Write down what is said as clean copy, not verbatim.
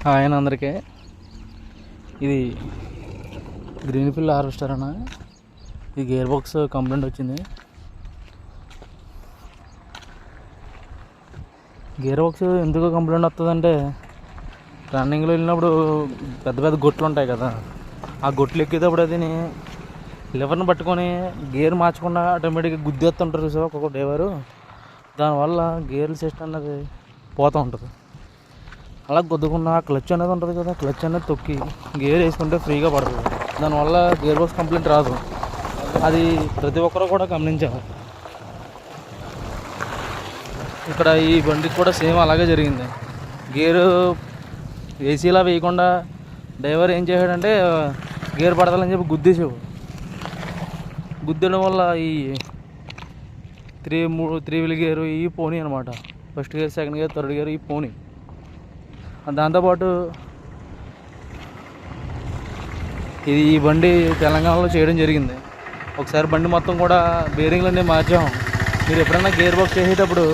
ఆయన అందరికీ ఇది గ్రీన్ ఫీల్డ్ హార్వెస్టర్ అన్న. ఇది గేర్ బాక్స్ కంప్లైంట్ వచ్చింది. గేర్ బాక్స్ ఎందుకు కంప్లైంట్ వస్తుందంటే, రన్నింగ్లో వెళ్ళినప్పుడు పెద్ద పెద్ద గొట్లు ఉంటాయి కదా, ఆ గొట్లు ఎక్కేటప్పుడు అది లివర్ని పట్టుకొని గేర్ మార్చకుండా ఆటోమేటిక్గా గుద్దేస్తుంటారు సో ఒక్కొక్క డ్రైవరు. దానివల్ల గేర్ సిస్టమ్ అనేది పోతూ ఉంటుంది. అలా గుద్దకుండా క్లచ్ అనేది ఉంటుంది కదా, క్లచ్ అనేది తొక్కి గేర్ వేసుకుంటే ఫ్రీగా పడుతుంది. దానివల్ల గేర్ బాక్స్ కంప్లైంట్ రాదు. అది ప్రతి ఒక్కరు కూడా గమనించాలి. ఇక్కడ ఈ బండికి కూడా సేమ్ అలాగే జరిగింది. గేరు ఏసీలా వేయకుండా డ్రైవర్ ఏం చేశాడంటే గేర్ పడతాలని చెప్పి గుద్దేసావు. గుద్దడం వల్ల ఈ త్రీ వీల్ గేరు ఈ పోనీ అనమాట. First gear, second gear, third gear ఈ పోనీ. దాంతోపాటు ఈ బండి తెలంగాణలో చేయడం జరిగింది. ఒకసారి బండి మొత్తం కూడా బేరింగ్లన్నీ మార్చాము. మీరు ఎప్పుడైనా గేర్ బాక్స్ చేసేటప్పుడు